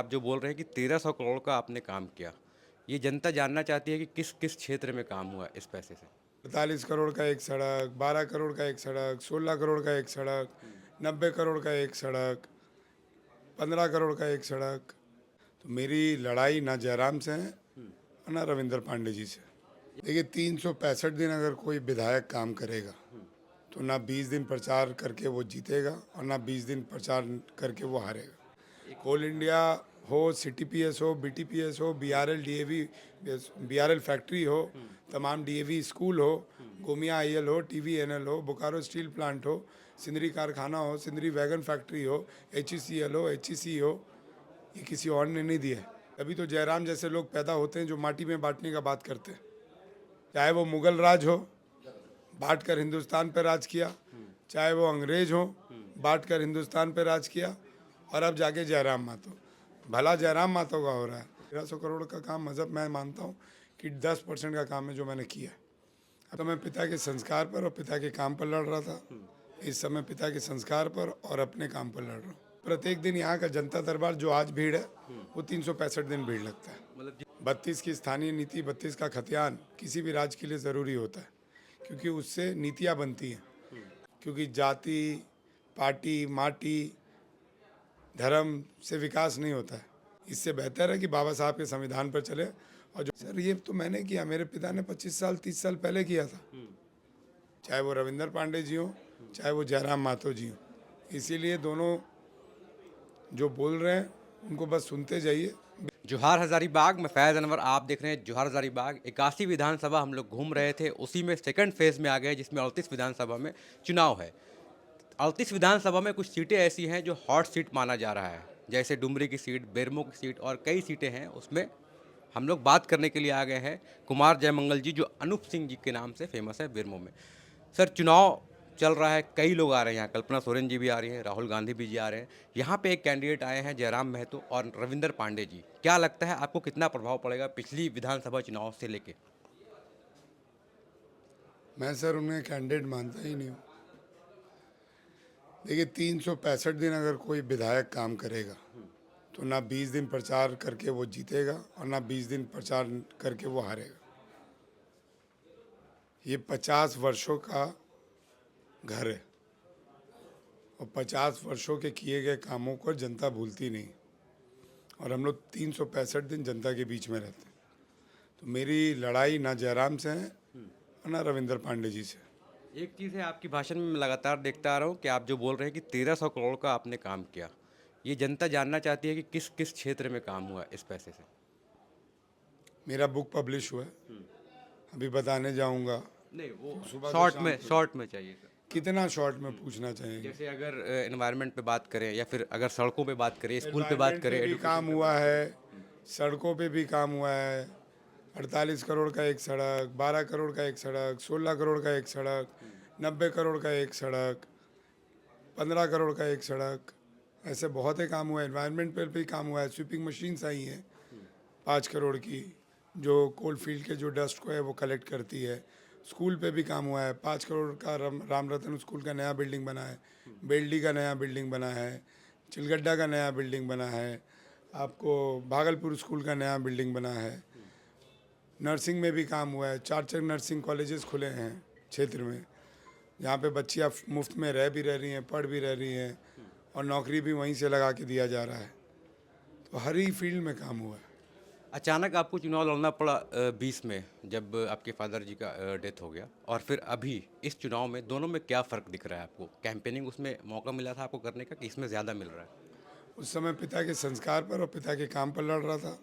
आप जो बोल रहे हैं कि 1300 करोड़ का आपने काम किया, ये जनता जानना चाहती है कि किस किस क्षेत्र में काम हुआ इस पैसे से? 45 करोड़ का एक सड़क, 12 करोड़ का एक सड़क, 16 करोड़ का एक सड़क, 90 करोड़ का एक सड़क, 15 करोड़ का एक सड़क। तो मेरी लड़ाई ना जयराम से है और ना रविंद्र पांडे जी से। देखिए, 365 दिन अगर कोई विधायक काम करेगा तो ना 20 दिन प्रचार करके वो जीतेगा और ना 20 दिन प्रचार करके वो हारेगा। कोल इंडिया हो, सीटीपीएस हो, बीटीपीएस हो, बीआरएल डीएवी, बीआरएल फैक्ट्री हो, तमाम डीएवी स्कूल हो, गोमिया आईएल हो, टीवीएनएल हो, बोकारो स्टील प्लांट हो, सिंदरी कारखाना हो, सिंदरी वैगन फैक्ट्री हो, एचईसीएल हो, एचईसी हो, ये किसी और ने नहीं दिया है। तभी तो जयराम जैसे लोग पैदा होते हैं जो माटी में बांटने का बात करते हैं। चाहे वो मुगल राज हो, बांट कर हिंदुस्तान पर राज किया, चाहे वो अंग्रेज हो, बांट कर हिंदुस्तान पर राज किया, और अब जाके जयराम मातो। भला जयराम मातो का हो रहा है। 1300 करोड़ का काम मजहब मैं मानता हूँ कि 10% का काम है जो मैंने किया। तो मैं पिता के संस्कार पर और पिता के काम पर लड़ रहा था। इस समय पिता के संस्कार पर और अपने काम पर लड़ रहा हूँ। प्रत्येक दिन यहाँ का जनता दरबार जो आज भीड़ है, वो 365 दिन भीड़ लगता है। मतलब 32 की स्थानीय नीति, 32 का खतियान किसी भी राज्य के लिए ज़रूरी होता है, क्योंकि उससे नीतियाँ बनती हैं। क्योंकि जाति, पार्टी, माटी, धर्म से विकास नहीं होता है। इससे बेहतर है कि बाबा साहब के संविधान पर चले। और जो सर, ये तो मैंने किया, मेरे पिता ने 25 साल 30 साल पहले किया था। चाहे वो रविंद्र पांडे जी हो, चाहे वो जयराम माथो जी हो। इसीलिए दोनों जो बोल रहे हैं उनको बस सुनते जाइए। जोहार हजारीबाग में फैज़ अनवर आप देख रहे हैं जोहार हजारीबाग 81 विधानसभा हम लोग घूम रहे थे, उसी में सेकंड फेज़ में आ गए जिसमें 38 विधानसभा में चुनाव है। 38 विधानसभा में कुछ सीटें ऐसी हैं जो हॉट सीट माना जा रहा है, जैसे डुमरी की सीट, बेरमो की सीट और कई सीटें हैं। उसमें हम लोग बात करने के लिए आ गए हैं कुमार जयमंगल जी, जो अनूप सिंह जी के नाम से फेमस है बेरमो में। सर, चुनाव चल रहा है, कई लोग आ रहे हैं यहाँ, कल्पना सोरेन जी भी आ रही हैं, राहुल गांधी भी जी आ रहे हैं। यहाँ पे एक कैंडिडेट आए हैं जयराम महतो और रविंद्र पांडे जी। क्या लगता है आपको कितना प्रभाव पड़ेगा पिछली विधानसभा चुनाव से लेके? मैं सर उन्हें कैंडिडेट मानता ही नहीं हूँ। देखिए, 365 दिन अगर कोई विधायक काम करेगा तो ना 20 दिन प्रचार करके वो जीतेगा और ना 20 दिन प्रचार करके वो हारेगा। ये 50 वर्षों का घर है, और 50 वर्षों के किए गए कामों को जनता भूलती नहीं। और हम लोग 365 दिन जनता के बीच में रहते हैं। तो मेरी लड़ाई ना जयराम से है और ना रविंद्र पांडे जी से। एक चीज़ है, आपकी भाषण में मैं लगातार देखता आ रहा हूँ कि आप जो बोल रहे हैं कि 1300 करोड़ का आपने काम किया, ये जनता जानना चाहती है कि किस किस क्षेत्र में काम हुआ इस पैसे से? मेरा बुक पब्लिश हुआ है, अभी बताने जाऊंगा। नहीं, वो सुबह से शॉर्ट शाम में तक शॉर्ट में चाहिए सर। कितना शॉर्ट में पूछना चाहेंगे? जैसे अगर एनवायरनमेंट पे बात करें या फिर अगर सड़कों पे बात करें, स्कूल पे बात एनवायरनमेंट करें, पे भी एजुकेशन काम पे हुआ बात करें। है, सड़कों पे भी काम हुआ है। 48 करोड़ का एक सड़क, 12 करोड़ का एक सड़क, 16 करोड़ का एक सड़क, 90 करोड़ का एक सड़क, 15 करोड़ का एक सड़क। ऐसे बहुत ही काम हुआ है। एनवायरनमेंट पर भी काम हुआ है। स्वीपिंग मशीन्स आई हैं 5 करोड़ की, जो कोल फील्ड के जो डस्ट को है वो कलेक्ट करती है। स्कूल पे भी काम हुआ है। 5 करोड़ का राम रतन स्कूल का नया बिल्डिंग बना है, बेल्डी का नया बिल्डिंग बना है, चिलगड्डा का नया बिल्डिंग बना है, आपको भागलपुर स्कूल का नया बिल्डिंग बना है। नर्सिंग में भी काम हुआ है। 4 नर्सिंग कॉलेजेस खुले हैं क्षेत्र में, जहाँ पे बच्चियाँ मुफ्त में रह भी रह रही हैं, पढ़ भी रह रही हैं, और नौकरी भी वहीं से लगा के दिया जा रहा है। तो हर ही फील्ड में काम हुआ है। अचानक आपको चुनाव लड़ना पड़ा 20 में, जब आपके फादर जी का डेथ हो गया, और फिर अभी इस चुनाव में दोनों में क्या फ़र्क दिख रहा है आपको? कैंपेनिंग उसमें मौका मिला था आपको करने का कि इसमें ज़्यादा मिल रहा है? उस समय पिता के संस्कार पर और पिता के काम पर लड़ रहा था।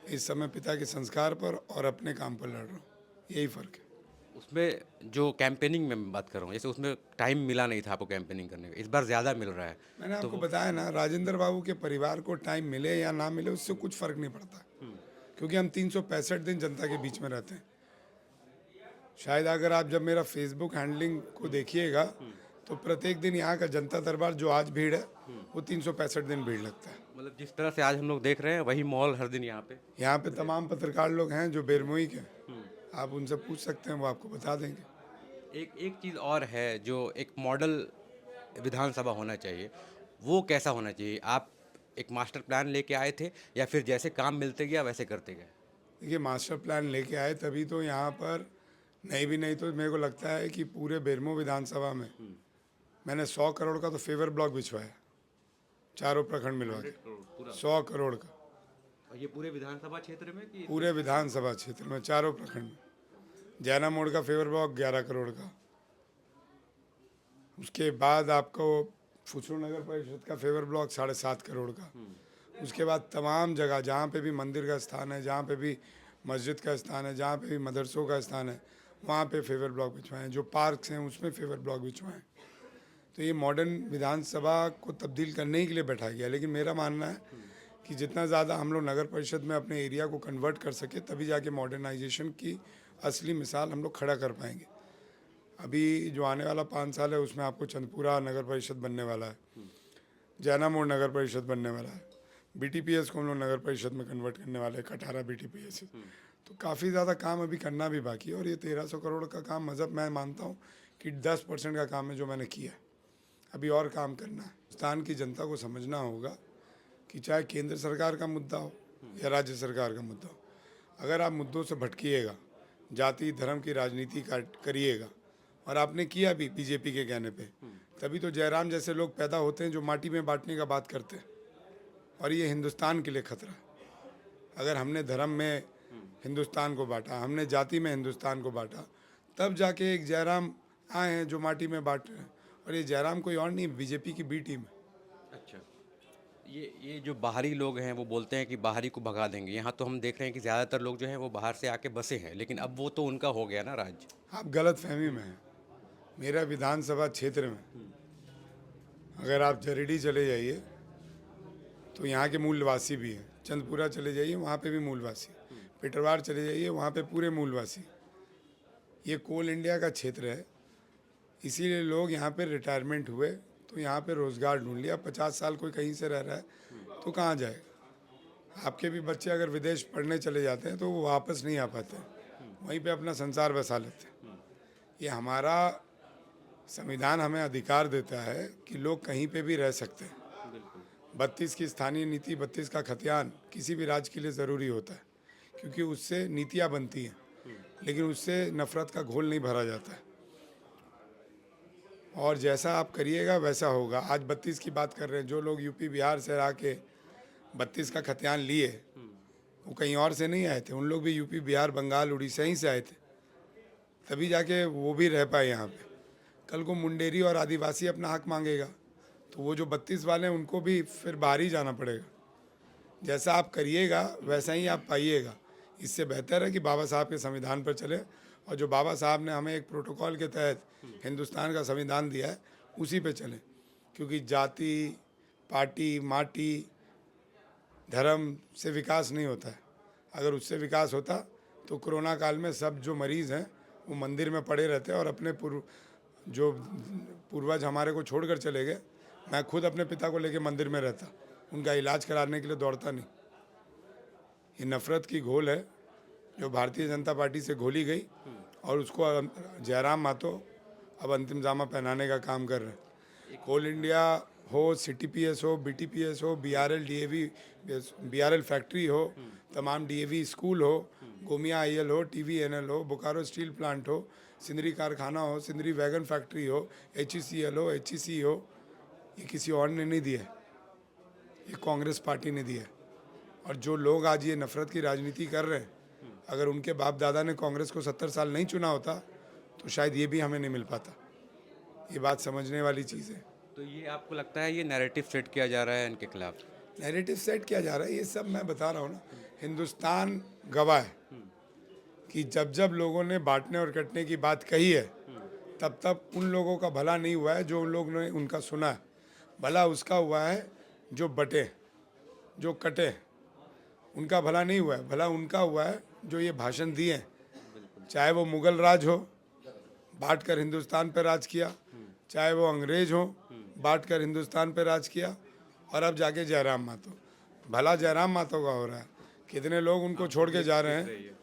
इस समय पिता के संस्कार पर और अपने काम पर लड़ रहा हूँ। यही फ़र्क है। उसमें जो कैंपेनिंग में मैं बात कर रहा हूँ, जैसे उसमें टाइम मिला नहीं था आपको कैंपेनिंग करने का, इस बार ज़्यादा मिल रहा है। मैंने तो आपको वो बताया ना, राजेंद्र बाबू के परिवार को टाइम मिले या ना मिले उससे कुछ फ़र्क नहीं पड़ता, क्योंकि हम 365 दिन जनता के बीच में रहते हैं। शायद अगर आप जब मेरा फेसबुक हैंडलिंग को देखिएगा तो प्रत्येक दिन यहाँ का जनता दरबार जो आज भीड़ है, वो 365 दिन भीड़ लगता है। मतलब जिस तरह से आज हम लोग देख रहे हैं वही माहौल हर दिन यहाँ पे। यहाँ पे तमाम पत्रकार लोग हैं जो बेरमोई के, आप उनसे पूछ सकते हैं, वो आपको बता देंगे। एक एक चीज़ और है जो एक मॉडल विधानसभा होना चाहिए, वो कैसा होना चाहिए? आप एक मास्टर प्लान लेके आए थे या फिर जैसे काम मिलते गया वैसे करते गए? देखिए, मास्टर प्लान लेके आए तभी तो यहाँ पर नहीं तो मेरे को लगता है कि पूरे बेरमो विधानसभा में मैंने 100 करोड़ का तो फेवर ब्लॉक बिछवाया, चारों प्रखंड मिलवा के। पूरा 100 करोड़ का और ये पूरे विधानसभा क्षेत्र में कि पूरे विधानसभा क्षेत्र में, चारों प्रखंड में। जैना मोड़ का फेवर ब्लॉक 11 करोड़ का। उसके बाद आपको फुसरो नगर परिषद का फेवर ब्लॉक 7.5 करोड़ का। उसके बाद तमाम जगह जहाँ पे भी मंदिर का स्थान है, जहाँ पे भी मस्जिद का स्थान है, जहाँ पे भी मदरसों का स्थान है, वहाँ पे फेवर ब्लॉक बिछवाएं। जो पार्क्स हैं उसमें फेवर ब्लॉक बिछवाएं। तो ये मॉडर्न विधानसभा को तब्दील करने ही के लिए बैठा गया। लेकिन मेरा मानना है कि जितना ज़्यादा हम लोग नगर परिषद में अपने एरिया को कन्वर्ट कर सके, तभी जाके मॉडर्नाइजेशन की असली मिसाल हम लोग खड़ा कर पाएंगे। अभी जो आने वाला 5 साल है उसमें आपको चंदपुरा नगर परिषद बनने वाला है, जैना मोड़ नगर परिषद बनने वाला है, BTPS को हम लोग नगर परिषद में कन्वर्ट करने वाले हैं, कटारा BTPS। तो काफ़ी ज़्यादा काम अभी करना भी बाकी है। और ये 1300 करोड़ का काम मज़हब मैं मानता हूँ कि 10% का काम है जो मैंने किया। अभी और काम करना है। हिंदुस्तान की जनता को समझना होगा कि चाहे केंद्र सरकार का मुद्दा हो या राज्य सरकार का मुद्दा हो, अगर आप मुद्दों से भटकिएगा, जाति धर्म की राजनीति करिएगा, और आपने किया भी बीजेपी के कहने पे, तभी तो जयराम जैसे लोग पैदा होते हैं जो माटी में बांटने का बात करते हैं। और ये हिंदुस्तान के लिए खतरा है। अगर हमने धर्म में हिंदुस्तान को बांटा, हमने जाति में हिंदुस्तान को बांटा, तब जाके एक जयराम आए हैं जो माटी में बांट रहे हैं। और ये जयराम कोई और नहीं, बीजेपी की बी टीम है। अच्छा, ये जो बाहरी लोग हैं वो बोलते हैं कि बाहरी को भगा देंगे। यहाँ तो हम देख रहे हैं कि ज़्यादातर लोग जो हैं वो बाहर से आके बसे हैं, लेकिन अब वो तो उनका हो गया ना राज। आप गलत फहमी में हैं। मेरा विधानसभा क्षेत्र में अगर आप जरीडी चले जाइए तो यहाँ के मूलवासी भी हैं, चंदपुरा चले जाइए वहाँ पे भी मूलवासी, पिटरवार चले जाइए वहाँ पे पूरे मूलवासी। ये कोल इंडिया का क्षेत्र है, इसीलिए लोग यहाँ पे रिटायरमेंट हुए तो यहाँ पे रोज़गार ढूंढ लिया। 50 साल कोई कहीं से रह रहा है तो कहाँ जाएगा? आपके भी बच्चे अगर विदेश पढ़ने चले जाते हैं तो वो वापस नहीं आ पाते, वहीं पे अपना संसार बसा लेते हैं। ये हमारा संविधान हमें अधिकार देता है कि लोग कहीं पे भी रह सकते हैं। 32 की स्थानीय नीति, 32 का खतियान किसी भी राज्य के लिए ज़रूरी होता है, क्योंकि उससे नीतियाँ बनती हैं, लेकिन उससे नफरत का घोल नहीं भरा जाता है। और जैसा आप करिएगा वैसा होगा। आज 32 की बात कर रहे हैं, जो लोग यूपी बिहार से आके 32 का खतियान लिए वो कहीं और से नहीं आए थे, उन लोग भी यूपी बिहार बंगाल उड़ीसा ही से आए थे, तभी जाके वो भी रह पाए यहाँ पे। कल को मुंडेरी और आदिवासी अपना हक मांगेगा तो वो जो 32 वाले हैं उनको भी फिर बाहर ही जाना पड़ेगा। जैसा आप करिएगा वैसा ही आप पाइएगा। इससे बेहतर है कि बाबा साहब के संविधान पर चले, और जो बाबा साहब ने हमें एक प्रोटोकॉल के तहत हिंदुस्तान का संविधान दिया है उसी पे चलें। क्योंकि जाति, पार्टी, माटी, धर्म से विकास नहीं होता है। अगर उससे विकास होता तो कोरोना काल में सब जो मरीज़ हैं वो मंदिर में पड़े रहते और अपने जो पूर्वज हमारे को छोड़कर चले गए, मैं खुद अपने पिता को लेके मंदिर में रहता, उनका इलाज कराने के लिए दौड़ता नहीं। ये नफ़रत की घोल है जो भारतीय जनता पार्टी से घोली गई, और उसको जयराम मातो अब अंतिम जामा पहनाने का काम कर रहे हैं। कोल इंडिया हो, CTPS हो, BTPS हो, BRL फैक्ट्री हो, तमाम DAV स्कूल हो, गोमिया IL हो, TVNL हो, बोकारो स्टील प्लांट हो, सिंदरी कारखाना हो, सिंदरी वैगन फैक्ट्री हो, HECL हो, HEC हो, ये किसी और ने नहीं दिया, ये कांग्रेस पार्टी ने दिया। और जो लोग आज ये नफ़रत की राजनीति कर रहे हैं, अगर उनके बाप दादा ने कांग्रेस को 70 साल नहीं चुना होता तो शायद ये भी हमें नहीं मिल पाता। ये बात समझने वाली चीज़ है। तो ये आपको लगता है ये नैरेटिव सेट किया जा रहा है इनके खिलाफ? नैरेटिव सेट किया जा रहा है, ये सब मैं बता रहा हूँ ना। हिंदुस्तान गवाह है कि जब जब लोगों ने बांटने और कटने की बात कही है, तब तब उन लोगों का भला नहीं हुआ है जो उन लोगों ने उनका सुना है। भला उसका हुआ है जो बटे, जो कटे, उनका भला नहीं हुआ है। भला उनका हुआ है जो ये भाषण दिए हैं, चाहे वो मुगल राज हो, बांट कर हिंदुस्तान पर राज किया, चाहे वो अंग्रेज हो, बांट कर हिंदुस्तान पर राज किया, और अब जाके जयराम मातो। भला जयराम मातो का हो रहा है। कितने लोग उनको छोड़ के जा रहे हैं,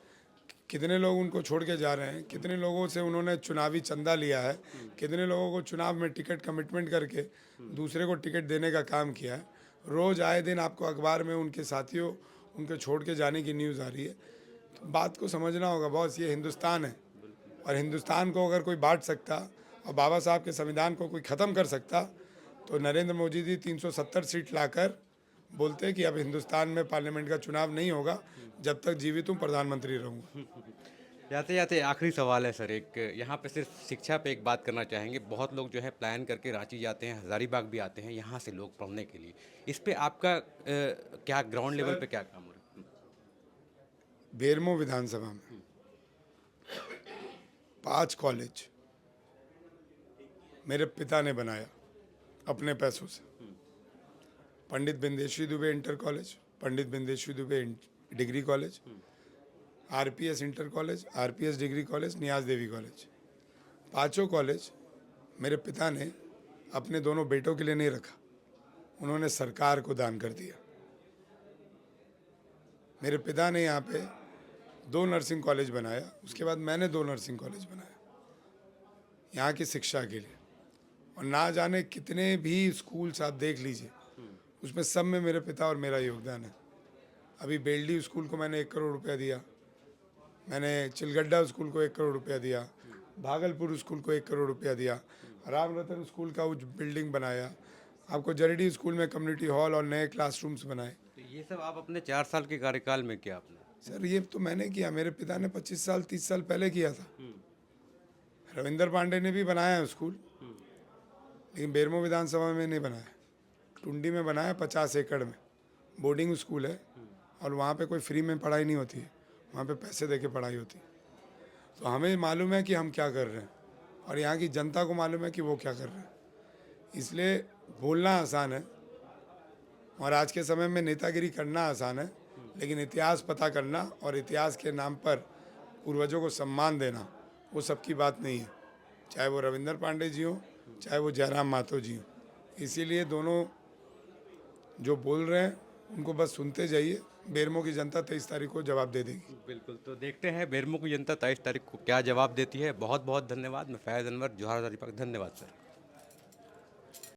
कितने लोग उनको छोड़ के जा रहे हैं, कितने लोगों से उन्होंने चुनावी चंदा लिया है, कितने लोगों को चुनाव में टिकट कमिटमेंट करके दूसरे को टिकट देने का काम किया है। रोज़ आए दिन आपको अखबार में उनके साथियों उनके छोड़ के जाने की न्यूज़ आ रही है। तो बात को समझना होगा बॉस, ये हिंदुस्तान है और हिंदुस्तान को अगर कोई बांट सकता और बाबा साहब के संविधान को कोई ख़त्म कर सकता तो नरेंद्र मोदी जी 370 सीट लाकर बोलते कि अब हिंदुस्तान में पार्लियामेंट का चुनाव नहीं होगा, जब तक जीवित हूँ प्रधानमंत्री रहूँगा। जाते जाते आखिरी सवाल है सर, एक यहाँ पे सिर्फ शिक्षा पे एक बात करना चाहेंगे। बहुत लोग जो है प्लान करके रांची जाते हैं, हज़ारीबाग भी आते हैं यहाँ से लोग पढ़ने के लिए। इस पे आपका क्या ग्राउंड लेवल पे क्या काम हो रहा है? बेरमो विधानसभा में 5 कॉलेज मेरे पिता ने बनाया अपने पैसों से। Pandit Bindeshwari Dubey inter college, Pandit Bindeshwari Dubey degree college, RPS inter college, RPS degree college, Niyaz Devi college. 5 college मेरे पिता ने अपने दोनों बेटों के लिए नहीं रखा, उन्होंने सरकार को दान कर दिया। मेरे पिता ने यहाँ पे 2 नर्सिंग कॉलेज बनाया, उसके बाद मैंने 2 नर्सिंग कॉलेज बनाया यहाँ की शिक्षा के लिए। और ना जाने कितने भी स्कूल्स आप देख लीजिए, उसमें सब में मेरे पिता और मेरा योगदान है। अभी बेल्डी स्कूल को मैंने 1 करोड़ रुपया दिया, मैंने चिलगड्डा स्कूल को 1 करोड़ रुपया दिया, भागलपुर स्कूल को 1 करोड़ रुपया दिया, राम रतन स्कूल का उस बिल्डिंग बनाया, आपको जरीडी स्कूल में कम्युनिटी हॉल और नए क्लासरूम्स बनाए। तो ये सब आप अपने 4 साल के कार्यकाल में किया आपने? सर ये तो मैंने किया, मेरे पिता ने 25 साल 30 साल पहले किया था। रविंदर पांडे ने भी बनाया है स्कूल, लेकिन बेरमो विधानसभा में नहीं बनाया, टुंडी में बनाया 50 एकड़ में। बोर्डिंग स्कूल है और वहाँ पे कोई फ्री में पढ़ाई नहीं होती है, वहाँ पे पैसे दे के पढ़ाई होती है। तो हमें मालूम है कि हम क्या कर रहे हैं और यहाँ की जनता को मालूम है कि वो क्या कर रहे हैं। इसलिए बोलना आसान है और आज के समय में नेतागिरी करना आसान है, लेकिन इतिहास पता करना और इतिहास के नाम पर पूर्वजों को सम्मान देना वो सबकी बात नहीं है, चाहे वो रविंदर पांडे जी हों, चाहे वो जयराम माथो जी हों। इसीलिए दोनों जो बोल रहे हैं उनको बस सुनते जाइए, बेरमो की जनता 23 तारीख को जवाब दे देगी। बिल्कुल, तो देखते हैं बेरमो की जनता 23 तारीख को क्या जवाब देती है। बहुत बहुत धन्यवाद। मैं फैज़ अनवर, जोहार हज़ारीबाग। धन्यवाद सर।